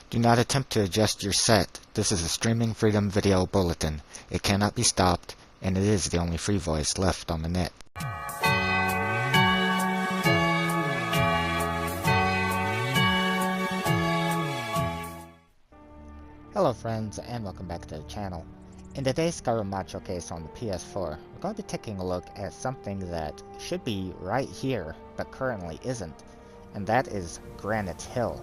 Do not attempt to adjust your set. This is a Streaming Freedom Video Bulletin. It cannot be stopped, and it is the only free voice left on the net. Hello friends, and welcome back to the channel. In today's Skyrim mod showcase on the PS4, we're going to be taking a look at something that should be right here, but currently isn't, and that is Granite Hill.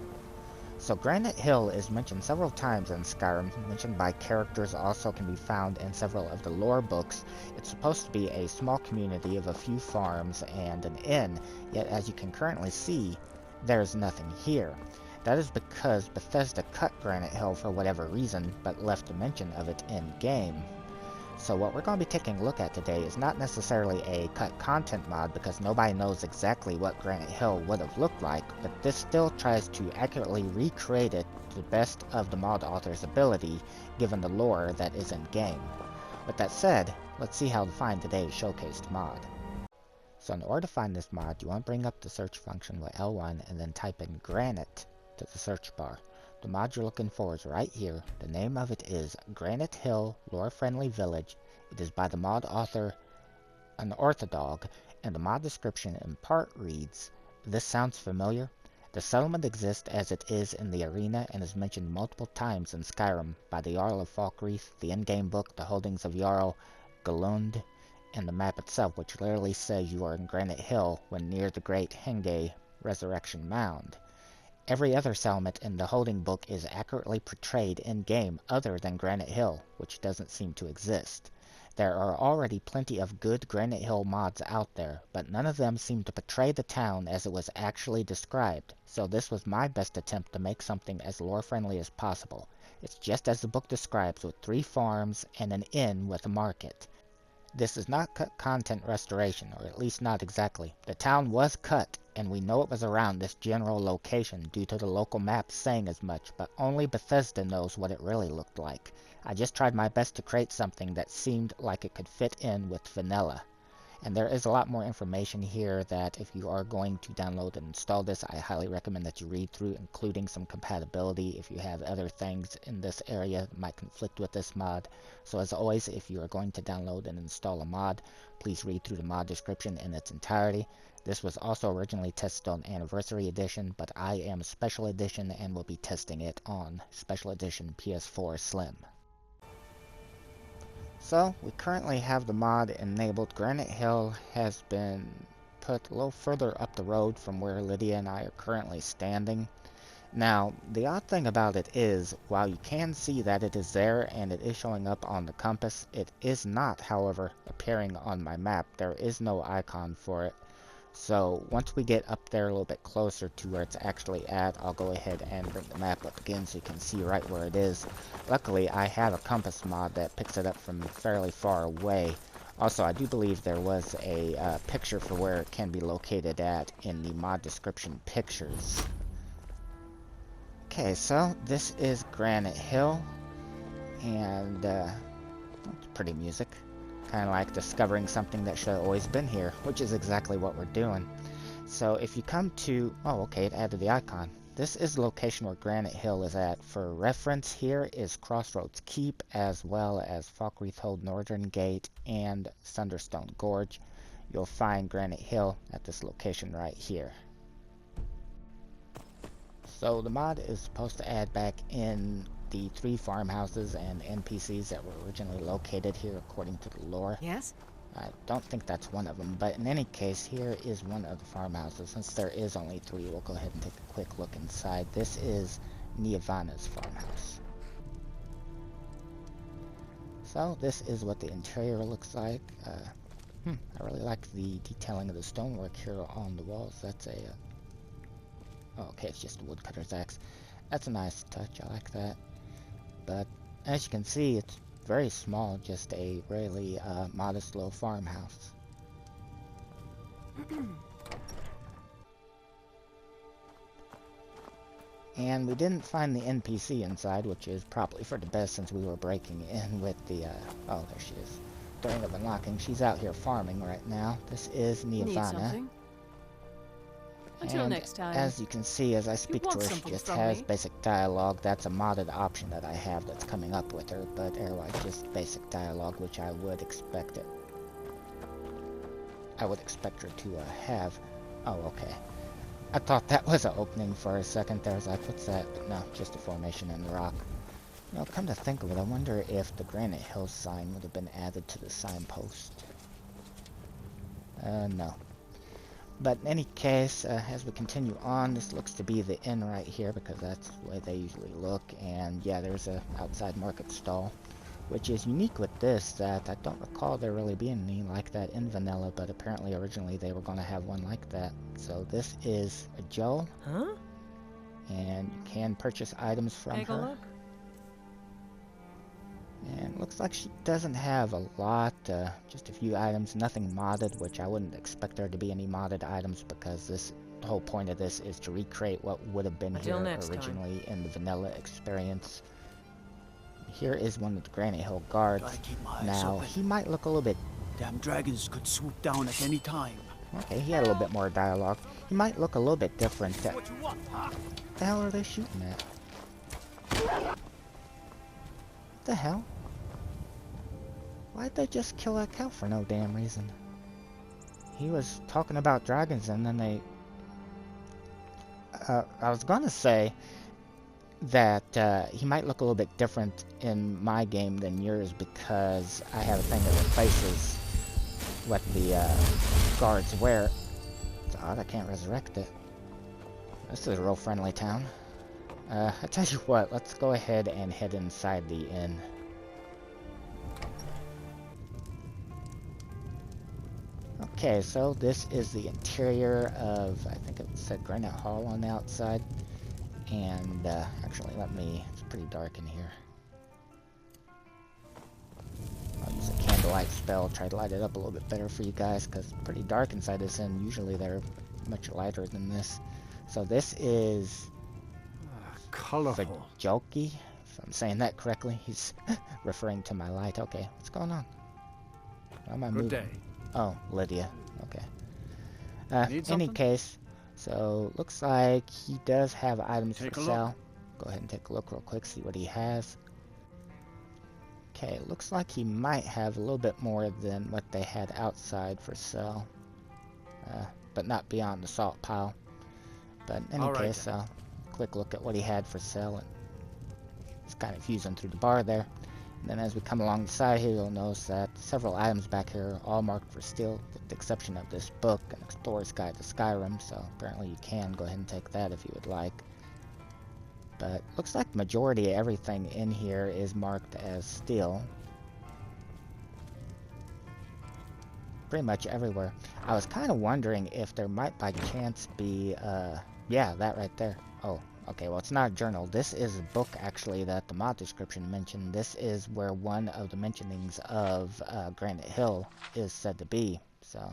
So Granite Hill is mentioned several times in Skyrim, mentioned by characters, also can be found in several of the lore books. It's supposed to be a small community of a few farms and an inn, yet as you can currently see, there's nothing here. That is because Bethesda cut Granite Hill for whatever reason, but left a mention of it in-game. So what we're going to be taking a look at today is not necessarily a cut content mod, because nobody knows exactly what Granite Hill would have looked like, but this still tries to accurately recreate it to the best of the mod author's ability, given the lore that is in-game. With that said, let's see how to find today's showcased mod. So in order to find this mod, you want to bring up the search function with L1 and then type in Granite to the search bar. The mod you're looking for is right here. The name of it is Granite Hill Lore Friendly Village. It is by the mod author Unorthodog, and the mod description in part reads, "This sounds familiar? The settlement exists as it is in the arena and is mentioned multiple times in Skyrim by the Jarl of Falkreath, the in-game book, the holdings of Jarl Galund, and the map itself, which literally says you are in Granite Hill when near the Great Henge Resurrection Mound. Every other settlement in the holding book is accurately portrayed in-game other than Granite Hill, which doesn't seem to exist. There are already plenty of good Granite Hill mods out there, but none of them seem to portray the town as it was actually described, so this was my best attempt to make something as lore-friendly as possible. It's just as the book describes, with 3 farms and an inn with a market. This is not cut content restoration, or at least not exactly. The town was cut, and we know it was around this general location due to the local maps saying as much, but only Bethesda knows what it really looked like. I just tried my best to create something that seemed like it could fit in with vanilla. And there is a lot more information here that if you are going to download and install this, I highly recommend that you read through, including some compatibility if you have other things in this area that might conflict with this mod. So as always, if you are going to download and install a mod, please read through the mod description in its entirety. This was also originally tested on Anniversary Edition, but I am Special Edition and will be testing it on Special Edition PS4 Slim. So, we currently have the mod enabled. Granite Hill has been put a little further up the road from where Lydia and I are currently standing. Now, the odd thing about it is, while you can see that it is there and it is showing up on the compass, it is not, however, appearing on my map. There is no icon for it. So once we get up there a little bit closer to where it's actually at, I'll go ahead and bring the map up again so you can see right where it is. Luckily, I have a compass mod that picks it up from fairly far away. Also, I do believe there was a picture for where it can be located at in the mod description pictures. Okay, so this is Granite Hill, and it's pretty music. Kind of like discovering something that should have always been here, which is exactly what we're doing. So if you come to, oh okay, it added the icon. This is the location where Granite Hill is at. For reference, here is Crossroads Keep, as well as Falkreath Hold Northern Gate and Thunderstone Gorge. You'll find Granite Hill at this location right here. So the mod is supposed to add back in the 3 farmhouses and NPCs that were originally located here according to the lore. Yes? I don't think that's one of them, but in any case, here is one of the farmhouses. Since there is only 3, we'll go ahead and take a quick look inside. This is Niavana's farmhouse. So this is what the interior looks like. I really like the detailing of the stonework here on the walls. That's a oh, okay, it's just a woodcutter's axe. That's a nice touch, I like that. But as you can see, it's very small, just a really modest little farmhouse. And we didn't find the NPC inside, which is probably for the best since we were breaking in with the, oh, there she is. During of unlocking, she's out here farming right now. This is Niavana. Until next time. As you can see, as I speak to her, she just has basic dialogue. That's a modded option that I have that's coming up with her, but otherwise just basic dialogue, which I would expect it. I would expect her to have. Oh, okay. I thought that was an opening for a second there. I was like, what's that? But no, just a formation in the rock. You know, come to think of it, I wonder if the Granite Hill sign would have been added to the signpost. No. But in any case, as we continue on, this looks to be the inn right here, because that's the way they usually look. And yeah, there's a outside market stall, which is unique with this, that I don't recall there really being any like that in vanilla, but apparently originally they were going to have one like that. So this is a Joe, and you can purchase items from Take her. a look. And looks like she doesn't have a lot, just a few items, nothing modded, which I wouldn't expect there to be any modded items, because the whole point of this is to recreate what would have been here originally in the vanilla experience. Here is one of the Granite Hill guards. Now, he might look a little bit... Damn dragons could swoop down at any time. Okay, he had a little bit more dialogue. He might look a little bit different. What the hell are they shooting at? What the hell? Why'd they just kill that cow for no damn reason? He was talking about dragons and then they... I was gonna say that he might look a little bit different in my game than yours, because I have a thing that replaces what the guards wear. It's odd I can't resurrect it. This is a real friendly town. I tell you what, let's go ahead and head inside the inn. Okay, so this is the interior of, I think it said Granite Hall on the outside. And actually, it's pretty dark in here. I'll use a candlelight spell, try to light it up a little bit better for you guys, because it's pretty dark inside this inn. Usually they're much lighter than this. So this is colorful. Joki, if I'm saying that correctly. He's referring to my light. Okay, what's going on? Why am I moving? Good day. Oh, Lydia. Okay. In any case, so looks like he does have items for sale. Go ahead and take a look real quick, see what he has. Okay, looks like he might have a little bit more than what they had outside for sale. But not beyond the salt pile. But in any case, quick look at what he had for sale. And it's kind of fusing through the bar there. And then as we come along the side here, you'll notice that several items back here are all marked for steal, with the exception of this book, An Explorer's Guide to Skyrim, so apparently you can go ahead and take that if you would like. But looks like the majority of everything in here is marked as steal. Pretty much everywhere. I was kind of wondering if there might by chance be, yeah, that right there. Oh. Okay, well, it's not a journal. This is a book, actually, that the mod description mentioned. This is where one of the mentionings of Granite Hill is said to be. So,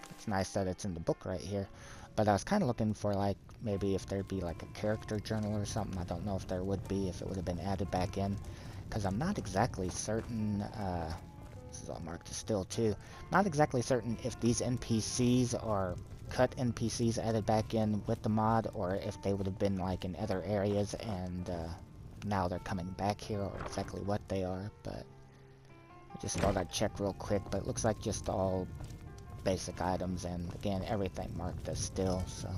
it's nice that it's in the book right here. But I was kind of looking for, like, maybe if there'd be, like, a character journal or something. I don't know if there would be, if it would have been added back in. Because I'm not exactly certain, this is all marked as still, too. Not exactly certain if these NPCs are cut NPCs added back in with the mod, or if they would have been like in other areas and now they're coming back here, or exactly what they are. But I just thought I'd check real quick, but it looks like just all basic items, and again everything marked as still. So,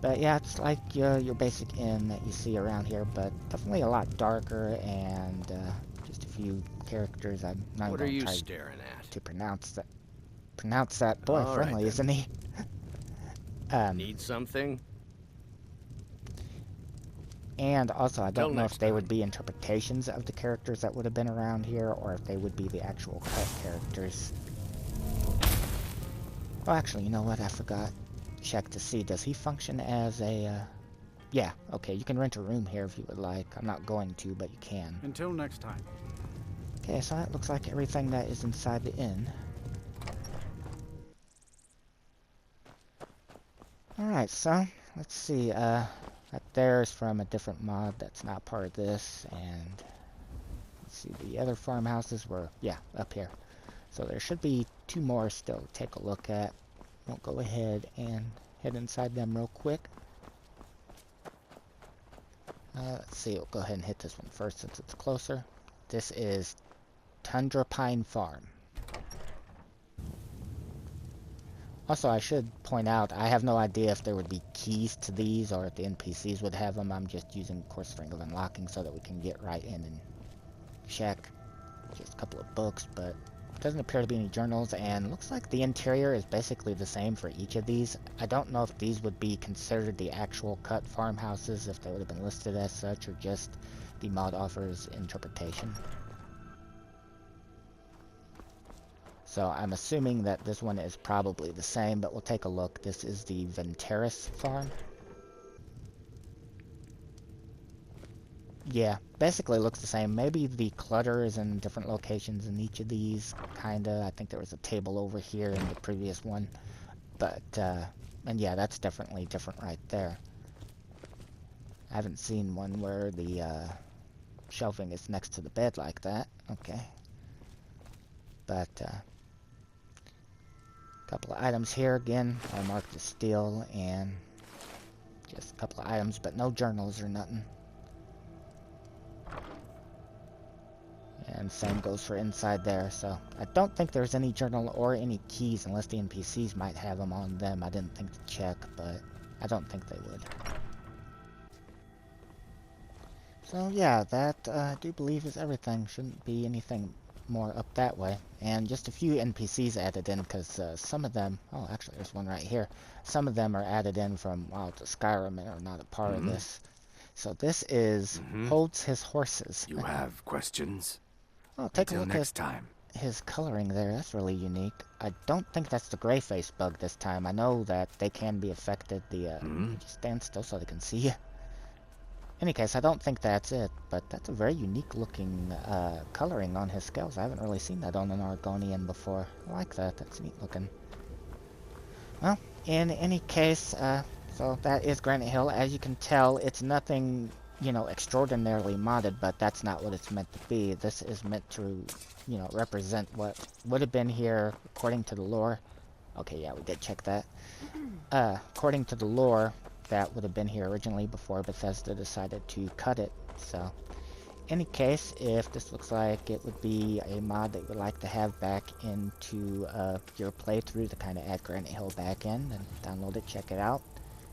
but yeah, it's like your basic inn that you see around here, but definitely a lot darker, and just a few characters. I'm not going to try to pronounce that. Boy, friendly, isn't he? Need something? And also, I don't know if they would be interpretations of the characters that would have been around here, or if they would be the actual cut characters. Oh, actually, you know what? I forgot. Check to see. Does he function as a... Yeah, okay, you can rent a room here if you would like. I'm not going to, but you can. Until next time. Okay, so that looks like everything that is inside the inn. Alright, so, let's see, that there is from a different mod that's not part of this, and let's see, the other farmhouses were, yeah, up here. So there should be two more still to take a look at. we'll go ahead and head inside them real quick. Let's see, we'll go ahead and hit this one first since it's closer. This is Tundra Pine Farm. Also, I should point out, I have no idea if there would be keys to these or if the NPCs would have them. I'm just using core string of unlocking so that we can get right in and check. Just a couple of books, but doesn't appear to be any journals, and looks like the interior is basically the same for each of these. I don't know if these would be considered the actual cut farmhouses, if they would have been listed as such, or just the mod author's interpretation. So I'm assuming that this one is probably the same, but we'll take a look. This is the Venteris farm. Yeah, basically looks the same. Maybe the clutter is in different locations in each of these, kinda. I think there was a table over here in the previous one. But, and yeah, that's definitely different right there. I haven't seen one where the, shelving is next to the bed like that. Okay. But, couple of items here again. I marked as steel, and just a couple of items, but no journals or nothing. And same goes for inside there, so I don't think there's any journal or any keys unless the NPCs might have them on them. I didn't think to check, but I don't think they would. So yeah, that I do believe is everything. Shouldn't be anything more up that way. And just a few NPCs added in because some of them, oh actually there's one right here, some of them are added in from, well, the Skyrim and are not a part of this. So this is Holds His Horses. You have questions? Oh, take a Until look next at time. his coloring there. That's really unique. I don't think that's the gray face bug this time. I know that they can be affected. Just stand still so they can see you. Any case, I don't think that's it, but that's a very unique looking coloring on his scales. I haven't really seen that on an Argonian before. I like that. That's neat looking. Well, in any case, so that is Granite Hill. As you can tell, it's nothing, you know, extraordinarily modded, but that's not what it's meant to be. This is meant to, you know, represent what would have been here according to the lore. Okay, yeah, we did check that. According to the lore, that would have been here originally before Bethesda decided to cut it. So, any case, if this looks like it would be a mod that you would like to have back into your playthrough to kind of add Granite Hill back in, then download it, check it out.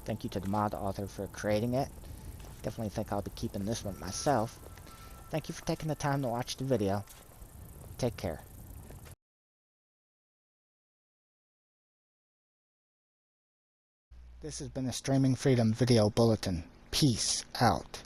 Thank you to the mod author for creating it. Definitely think I'll be keeping this one myself. Thank you for taking the time to watch the video. Take care. This has been a Streaming Freedom Video Bulletin. Peace out.